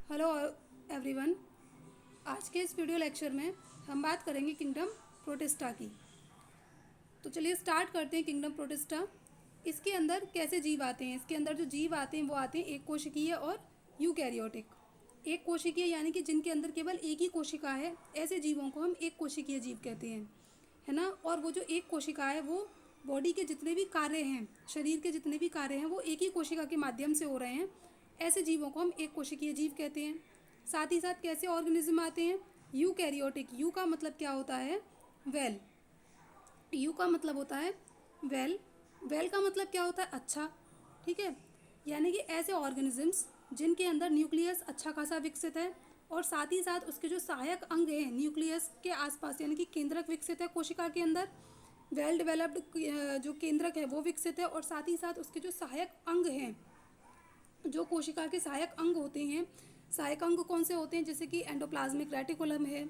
Hello everyone. आज के इस वीडियो लेक्चर में हम बात करेंगे किंगडम प्रोटिस्टा की। तो चलिए स्टार्ट करते हैं। किंगडम प्रोटिस्टा, इसके अंदर कैसे जीव आते हैं। इसके अंदर जो जीव आते हैं वो आते हैं एक कोशिकीय और यूकैरियोटिक। एक कोशिकीय यानी कि जिनके अंदर केवल एक ही कोशिका है, ऐसे जीवों को हम एक कोशिकीय जीव कहते हैं, है ना। और वो जो एक कोशिका है वो बॉडी के जितने भी कार्य हैं, शरीर के जितने भी कार्य हैं वो एक ही कोशिका के माध्यम से हो रहे हैं, ऐसे जीवों को हम एक कोशिकीय जीव कहते हैं। साथ ही साथ कैसे ऑर्गेनिज्म आते हैं, यूकैरियोटिक। यू का मतलब क्या होता है, वेल। यू का मतलब होता है वेल। वेल का मतलब क्या होता है, अच्छा, ठीक है। यानी कि ऐसे ऑर्गेनिजम्स जिनके अंदर न्यूक्लियस अच्छा खासा विकसित है और साथ ही साथ उसके जो सहायक अंग हैं न्यूक्लियस के आसपास, यानी कि केंद्रक विकसित है कोशिका के अंदर, वेल डेवलप्ड जो केंद्रक है वो विकसित है, और साथ ही साथ उसके जो सहायक अंग हैं, जो कोशिका के सहायक अंग होते हैं। सहायक अंग कौन से होते हैं, जैसे कि एंडोप्लाज्मिक रेटिकुलम है,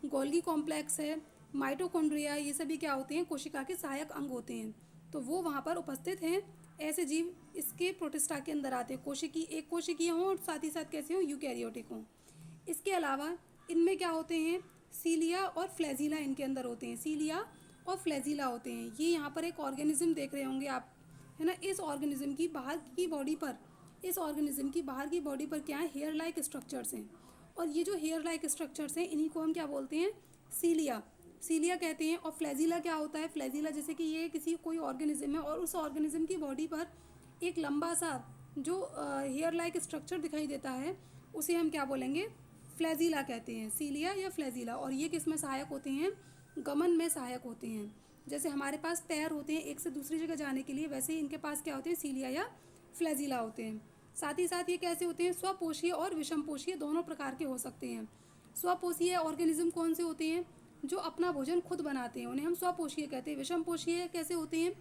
गोल्गी कॉम्प्लेक्स है, माइटोकॉन्ड्रिया, ये सभी क्या होते हैं, कोशिका के सहायक अंग होते हैं। तो वो वहाँ पर उपस्थित हैं। ऐसे जीव इसके प्रोटिस्टा के अंदर आते हैं, कोशिकी एक कोशिकीय हों और साथ ही साथ कैसे हों, यूकैरियोटिक हों। इसके अलावा इनमें क्या होते हैं, सीलिया और फ्लैजिला इनके अंदर होते हैं। सीलिया और फ्लैजिला होते हैं। ये यहाँ पर एक ऑर्गेनिज्म देख रहे होंगे आप, है ना। इस ऑर्गेनिज्म की बाहर की बॉडी पर, इस ऑर्गेनिज्म की बाहर की बॉडी पर क्या है, हेयर लाइक स्ट्रक्चर्स हैं। और ये जो हेयर लाइक स्ट्रक्चर्स हैं इन्हीं को हम क्या बोलते हैं, सीलिया। सीलिया कहते हैं। और फ्लैजिला क्या होता है, फ्लैजिला जैसे कि ये किसी कोई ऑर्गेनिज्म है और उस ऑर्गेनिज्म की बॉडी पर एक लंबा सा जो हेयर लाइक स्ट्रक्चर दिखाई देता है उसे हम क्या बोलेंगे, फ्लैजिला कहते हैं, सीलिया या फ्लैजिला। और ये किस में सहायक होते हैं, गमन में सहायक होते हैं। जैसे हमारे पास पैर होते हैं एक से दूसरी जगह जाने के लिए, वैसे ही इनके पास क्या होते हैं, सीलिया या फ्लैजिला होते हैं। साथ ही साथ ये कैसे होते हैं, स्वपोषीय और विषमपोषीय दोनों प्रकार के हो सकते हैं। स्वपोषीय ऑर्गेनिज्म कौन से होते हैं, जो अपना भोजन खुद बनाते हैं, उन्हें हम स्वपोषीय कहते हैं। विषमपोषीय कैसे होते हैं,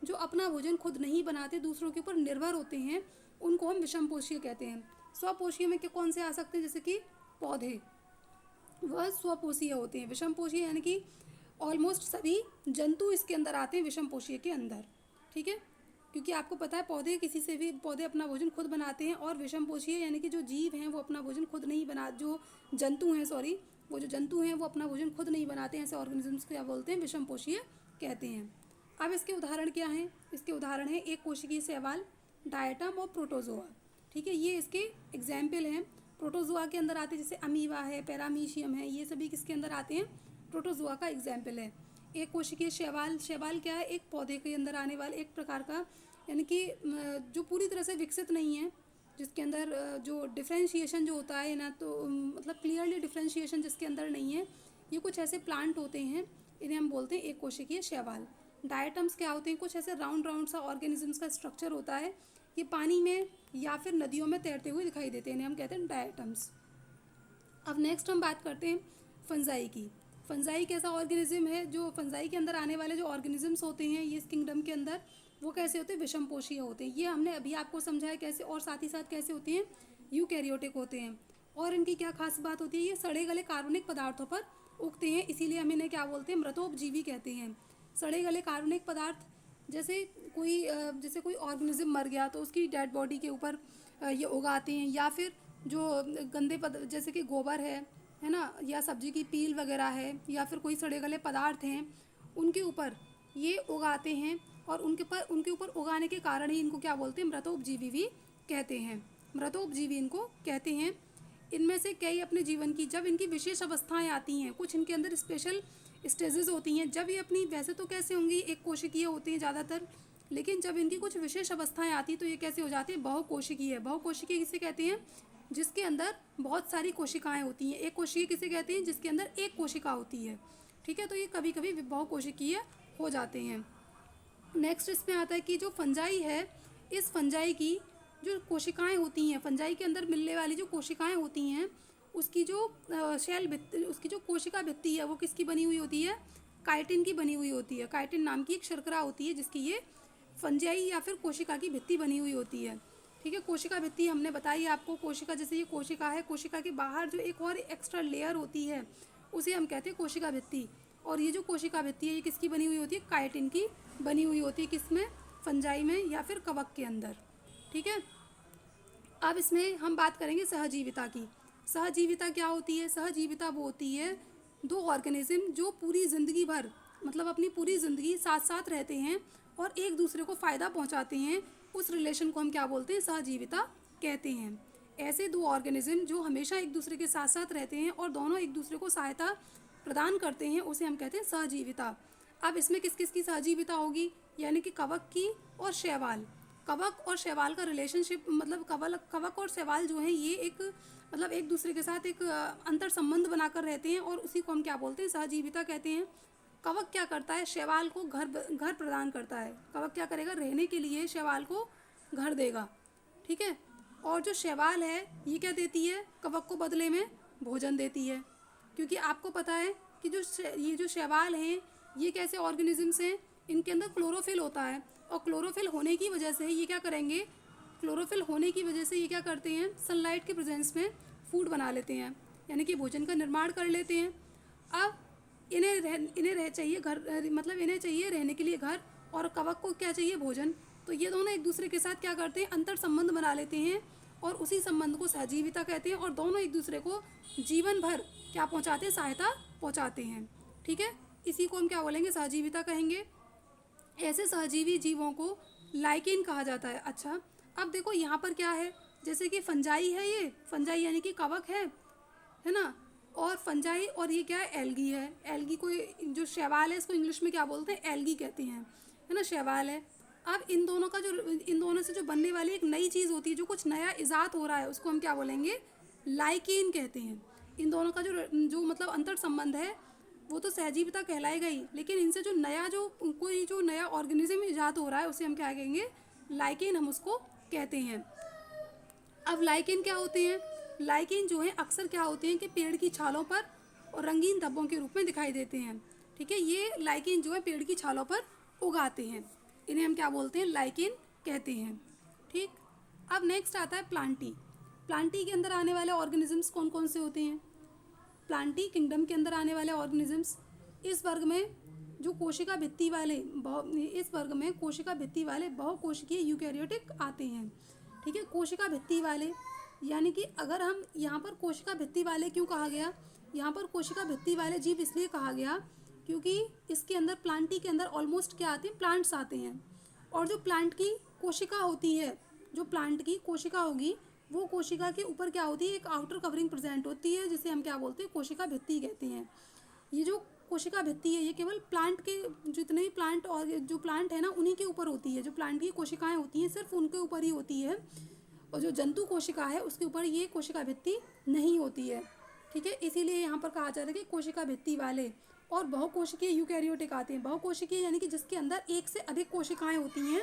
जो अपना भोजन खुद नहीं बनाते, दूसरों के ऊपर निर्भर होते हैं, उनको हम विषमपोषीय कहते हैं। स्वपोषीय में कौन से आ सकते हैं, जैसे कि पौधे, वह स्वपोषीय होते हैं। विषमपोषीय यानी कि ऑलमोस्ट सभी जंतु इसके अंदर आते हैं विषमपोषीय के अंदर, ठीक है। क्योंकि आपको पता है पौधे किसी से भी, पौधे अपना भोजन खुद बनाते हैं। और विषमपोषीय यानी कि जो जीव हैं वो अपना भोजन खुद नहीं बना, जो जंतु हैं, सॉरी, वो जो जंतु हैं वो अपना भोजन खुद नहीं बनाते हैं, ऐसे ऑर्गेनिजम्स को क्या बोलते हैं, विषमपोषीय कहते हैं। अब इसके उदाहरण क्या हैं, इसके उदाहरण हैं एक कोशिकीय शैवाल, डायटम और प्रोटोजोआ, ठीक है। ये इसके एग्जाम्पल हैं। प्रोटोजोआ के अंदर आते हैं जैसे अमीबा है, पैरामीशियम है, ये सभी किसके अंदर आते हैं, प्रोटोजोआ का एग्जाम्पल है। एक कोशिकीय शैवाल, शैवाल क्या है, एक पौधे के अंदर आने वाले एक प्रकार का, यानी कि जो पूरी तरह से विकसित नहीं है, जिसके अंदर जो डिफ्रेंशिएशन जो होता है ना, तो मतलब क्लियरली डिफ्रेंशिएशन जिसके अंदर नहीं है, ये कुछ ऐसे प्लांट होते हैं, इन्हें हम बोलते हैं एक कोशिकीय शैवाल। डायटम्स क्या होते हैं, कुछ ऐसे राउंड राउंड सा ऑर्गेनिजम्स का स्ट्रक्चर होता है, ये पानी में या फिर नदियों में तैरते हुए दिखाई देते हैं, इन्हें हम कहते हैं डायटम्स। अब नेक्स्ट हम बात करते हैं फंजाई की। फंजाई कैसा ऑर्गेनिज्म है, जो फंजाई के अंदर आने वाले जो ऑर्गेनिजम्स होते हैं ये इस किंगडम के अंदर, वो कैसे होते हैं, विषमपोषीय होते हैं। ये हमने अभी आपको समझाया कैसे, और साथ ही साथ कैसे होते हैं, यूकैरियोटिक होते हैं। और इनकी क्या खास बात होती है, ये सड़े गले कार्बनिक पदार्थों पर उगते हैं, इसीलिए हम इन्हें क्या बोलते हैं, मृतोपजीवी कहते हैं। सड़े गले कार्बनिक पदार्थ, जैसे कोई ऑर्गेनिज्म मर गया तो उसकी डेड बॉडी के ऊपर ये उगाते हैं, या फिर जो गंदे जैसे कि गोबर है ना, या सब्जी की पील वगैरह है, या फिर कोई सड़े गले पदार्थ हैं, उनके ऊपर ये उगाते हैं। और उनके ऊपर उगाने के कारण ही इनको क्या बोलते हैं, मृतोपजीवी भी कहते हैं। मृतोपजीवी इनको कहते हैं। इनमें से कई अपने जीवन की, जब इनकी विशेष अवस्थाएं आती हैं, कुछ इनके अंदर स्पेशल स्टेजेस होती हैं, जब ये अपनी, वैसे तो कैसे होंगी, एक कोशिकीय होती हैं ज़्यादातर, लेकिन जब इनकी कुछ विशेष अवस्थाएं आती तो ये कैसे हो जाती है, बहुकोशिकीय। बहुकोशिकीय किसे कहते हैं, जिसके अंदर बहुत सारी कोशिकाएं होती हैं। एक कोशिकीय किसे कहते हैं, जिसके अंदर एक कोशिका होती है, ठीक है। तो ये कभी कभी बहुकोशिकीय हो जाते हैं। नेक्स्ट इसमें आता है कि जो फंजाई है, इस फंजाई की जो कोशिकाएं होती हैं, फंजाई के अंदर मिलने वाली जो कोशिकाएं होती हैं, उसकी जो शेल भित्ति, उसकी जो कोशिका भित्ति है वो किसकी बनी हुई होती है, काइटिन की बनी हुई होती है। काइटिन नाम की एक शर्करा होती है जिसकी ये फंजाई या फिर कोशिका की भित्ति बनी हुई होती है, ठीक है। कोशिका भित्ति हमने बताई आपको, कोशिका जैसे ये कोशिका है, कोशिका के बाहर जो एक और एक्स्ट्रा लेयर होती है उसे हम कहते हैं कोशिका भित्ति। और ये जो कोशिका भित्ति है ये किसकी बनी हुई होती है, काइटिन की बनी हुई होती है, किसमें, फंजाई में या फिर कवक के अंदर, ठीक है। अब इसमें हम बात करेंगे सहजीविता की। सहजीविता क्या होती है? सहजीविता वो होती है दो ऑर्गेनिज्म जो पूरी ज़िंदगी भर, मतलब अपनी पूरी ज़िंदगी साथ साथ रहते हैं और एक दूसरे को फ़ायदा पहुंचाते हैं। उस रिलेशन को हम क्या बोलते हैं? सहजीविता कहते हैं। ऐसे दो ऑर्गेनिज्म जो हमेशा एक दूसरे के साथ साथ रहते हैं और दोनों एक दूसरे को सहायता प्रदान करते हैं, उसे हम कहते हैं सहजीविता। अब इसमें किस किस की सहजीविता होगी? यानी कि कवक की और शैवाल। कवक और शैवाल का रिलेशनशिप, मतलब कवक और शैवाल जो हैं ये एक, मतलब एक दूसरे के साथ एक अंतर संबंध बनाकर रहते हैं और उसी को हम क्या बोलते हैं? सहजीविता कहते हैं। कवक क्या करता है? शैवाल को घर प्रदान करता है। कवक क्या करेगा? रहने के लिए शैवाल को घर देगा, ठीक है। और जो शैवाल है ये क्या देती है? कवक को बदले में भोजन देती है। क्योंकि आपको पता है कि ये जो शैवाल हैं ये कैसे ऑर्गेनिजम्स हैं? इनके अंदर क्लोरोफिल होता है और क्लोरोफिल होने की वजह से ये क्या करेंगे? क्लोरोफिल होने की वजह से ये क्या करते हैं? सनलाइट के प्रेजेंस में फूड बना लेते हैं, यानी कि भोजन का निर्माण कर लेते हैं। अब इन्हें चाहिए घर, मतलब इन्हें चाहिए रहने के लिए घर, और कवक को क्या चाहिए? भोजन। तो ये दोनों एक दूसरे के साथ क्या करते हैं? अंतर संबंध बना लेते हैं और उसी संबंध को सहजीविता कहते हैं और दोनों एक दूसरे को जीवन भर क्या पहुंचाते हैं? सहायता पहुंचाते हैं, ठीक है। इसी को हम क्या बोलेंगे? सहजीविता कहेंगे। ऐसे सहजीवी जीवों को लाइकेन कहा जाता है। अच्छा, अब देखो यहाँ पर क्या है, जैसे कि फंजाई है, ये फंजाई यानी कि कवक है ना, और फंजाई, और ये क्या है? एल्गी है। एल्गी को, जो शैवाल है इसको इंग्लिश में क्या बोलते हैं? एल्गी कहते हैं, है ना, शैवाल है। अब इन दोनों से जो बनने वाली एक नई चीज़ होती है, जो कुछ नया इजाद हो रहा है, उसको हम क्या बोलेंगे? लाइकेन कहते हैं। इन दोनों का जो मतलब अंतर संबंध है वो तो सहजीविता कहलाएगा ही, लेकिन इनसे जो नया ऑर्गेनिज्म इजाद हो रहा है उसे हम क्या कहेंगे? लाइकेन, हम उसको कहते हैं। अब लाइकेन क्या होते हैं? लाइकेन जो है अक्सर क्या होते हैं कि पेड़ की छालों पर और रंगीन धब्बों के रूप में दिखाई देते हैं, ठीक है। ये लाइकेन जो है पेड़ की छालों पर उगाते हैं, इन्हें हम क्या बोलते हैं? लाइकेन कहते हैं, ठीक। अब नेक्स्ट आता है प्लांटी। प्लांटी के अंदर आने वाले ऑर्गेनिजम्स कौन कौन से होते हैं? प्लांटी किंगडम के अंदर आने वाले ऑर्गेनिजम्स, इस वर्ग में कोशिका भित्ति वाले बहुकोशिकीय यूकेरियोटिक आते हैं, ठीक है। कोशिका भित्ति वाले, यानी कि अगर हम यहाँ पर कोशिका भित्ति वाले क्यों कहा गया? यहाँ पर कोशिका भित्ति वाले जीव इसलिए कहा गया क्योंकि इसके अंदर, प्लांटी के अंदर ऑलमोस्ट क्या आते हैं? प्लांट्स आते हैं। और जो प्लांट की कोशिका होती है, जो प्लांट की कोशिका होगी, वो कोशिका के ऊपर क्या होती है? एक आउटर कवरिंग प्रेजेंट होती है, जिसे हम क्या बोलते हैं? कोशिका भित्ति कहते हैं। ये जो कोशिका भित्ति है ये केवल प्लांट के, जितने भी प्लांट और जो प्लांट है ना उन्हीं के ऊपर होती है। जो प्लांट की कोशिकाएं होती हैं सिर्फ उनके ऊपर ही होती है, और जो जंतु कोशिका है उसके ऊपर ये कोशिका भित्ति नहीं होती है, ठीक है। इसीलिए यहाँ पर कहा जाता है कि कोशिका भित्ति वाले। और बहुकोशिकीय यूकैरियोटिक आते हैं। बहुकोशिकीय यानी कि जिसके अंदर एक से अधिक कोशिकाएं होती हैं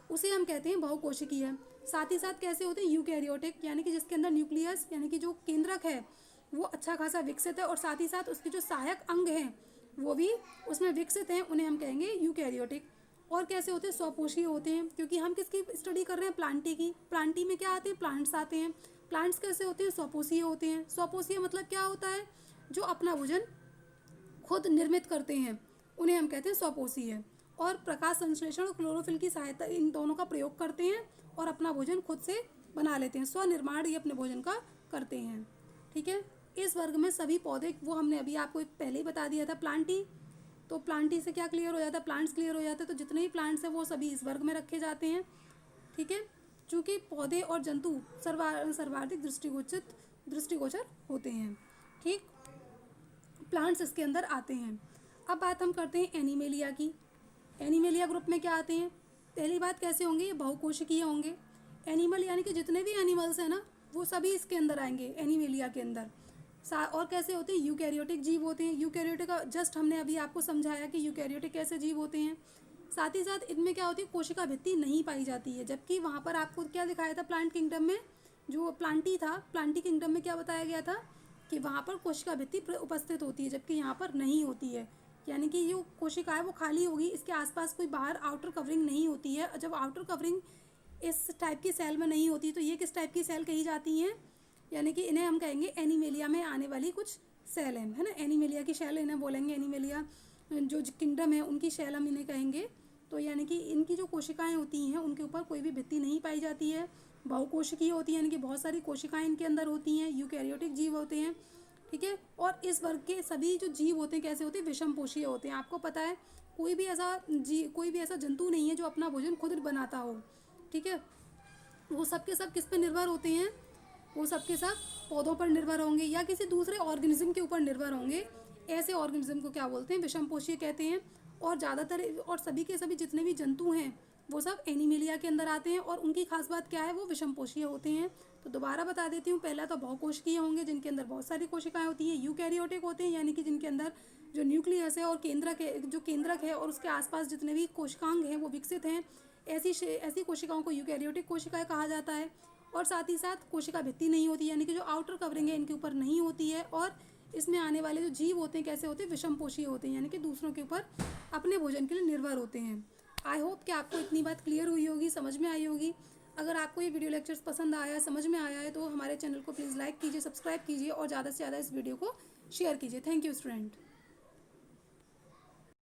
उसे हम कहते हैं बहुकोशिकीय। साथ ही साथ कैसे होते हैं? यूकैरियोटिक, यानी कि जिसके अंदर न्यूक्लियस यानी कि जो केंद्रक है वो अच्छा खासा विकसित है और साथ ही साथ उसके जो सहायक अंग हैं वो भी उसमें विकसित हैं, उन्हें हम कहेंगे यूकैरियोटिक। और कैसे होते हैं? स्वपोषीय होते हैं, क्योंकि हम किसकी स्टडी कर रहे हैं? प्लांटी की। प्लांटी में क्या आते हैं? प्लांट्स आते हैं। प्लांट्स कैसे होते हैं? स्वपोषीय होते हैं। स्वपोषीय मतलब क्या होता है? जो अपना भोजन खुद निर्मित करते हैं उन्हें हम कहते हैं स्वपोषीय। और प्रकाश संश्लेषण और क्लोरोफिल की सहायता, इन दोनों का प्रयोग करते हैं और अपना भोजन खुद से बना लेते हैं। स्वनिर्माण ये अपने भोजन का करते हैं, ठीक है। इस वर्ग में सभी पौधे, वो हमने अभी आपको पहले ही बता दिया था, प्लांटी। तो प्लांटी से क्या क्लियर हो जाता है? प्लांट्स क्लियर हो जाते हैं। तो जितने भी प्लांट्स हैं वो सभी इस वर्ग में रखे जाते हैं, ठीक है। चूँकि पौधे और जंतु सर्वाधिक दृष्टिगोचर होते हैं, ठीक। प्लांट्स इसके अंदर आते हैं। अब बात हम करते हैं एनिमेलिया की। एनिमेलिया ग्रुप में क्या आते हैं? पहली बात कैसे होंगे? ये बहुकोशिकीय होंगे। एनिमल यानी कि जितने भी एनिमल्स हैं ना वो सभी इसके अंदर आएंगे, एनिमेलिया के अंदर। और कैसे होते हैं? यूकैरियोटिक जीव होते हैं। यूकैरियोटिक का जस्ट हमने अभी आपको समझाया कि यूकैरियोटिक कैसे जीव होते हैं। साथ ही साथ इनमें क्या होती है? कोशिका भित्ति नहीं पाई जाती है। जबकि वहाँ पर आपको क्या दिखाया था? प्लांट किंगडम में जो प्लांटी था, प्लांटी किंगडम में क्या बताया गया था कि वहाँ पर कोशिका भित्ति उपस्थित होती है, जबकि यहाँ पर नहीं होती है। यानी कि जो कोशिका है वो खाली होगी, इसके आसपास कोई बाहर आउटर कवरिंग नहीं होती है। जब आउटर कवरिंग इस टाइप की सेल में नहीं होती तो ये किस टाइप की सेल कही जाती हैं? यानी कि इन्हें हम कहेंगे एनिमेलिया में आने वाली कुछ सेल हैं, है ना। एनिमेलिया की सेल इन्हें बोलेंगे। एनिमेलिया जो किंगडम है उनकी सेल हम इन्हें कहेंगे। तो यानी कि इनकी जो कोशिकाएं होती हैं उनके ऊपर कोई भी भित्ति नहीं पाई जाती है, बहुकोशिकीय होती हैं, यानी कि बहुत सारी कोशिकाएं इनके अंदर होती हैं। यूकैरियोटिक जीव होते हैं, ठीक है। और इस वर्ग के सभी जो जीव होते हैं कैसे होते हैं, विषमपोषीय होते हैं। आपको पता है कोई भी ऐसा जंतु नहीं है जो अपना भोजन खुद बनाता हो, ठीक है। वो सब के सब किस पे निर्भर होते हैं, वो सब के सब पौधों पर निर्भर होंगे या किसी दूसरे ऑर्गेनिज्म के ऊपर निर्भर होंगे। ऐसे ऑर्गेनिज्म को क्या बोलते हैं, विषमपोषीय कहते हैं। और ज़्यादातर और सभी के सभी जितने भी जंतु हैं वो सब एनिमेलिया के अंदर आते हैं, और उनकी खास बात क्या है, वो विषमपोषीय होते हैं। तो दोबारा बता देती हूँ, पहला तो बहुकोशिकीय होंगे जिनके अंदर बहुत सारी कोशिकाएं होती हैं। यूकैरियोटिक होते हैं, यानी कि जिनके अंदर जो न्यूक्लियस है और केंद्रक है और उसके आसपास जितने भी कोशिकांग हैं वो विकसित हैं। ऐसी कोशिकाओं को यूकैरियोटिक कोशिकाएं कहा जाता है। और साथ ही साथ कोशिका भित्ति नहीं होती, यानी कि जो आउटर कवरिंग है इनके ऊपर नहीं होती है। और इसमें आने वाले जो जीव होते हैं कैसे होते हैं, विषमपोषीय होते हैं, यानी कि दूसरों के ऊपर अपने भोजन के लिए निर्भर होते हैं। आई होप कि आपको इतनी बात क्लियर हुई होगी, समझ में आई होगी। अगर आपको ये वीडियो लेक्चर्स पसंद आया, समझ में आया है, तो हमारे चैनल को प्लीज़ लाइक कीजिए, सब्सक्राइब कीजिए और ज़्यादा से ज़्यादा इस वीडियो को शेयर कीजिए। Thank you student.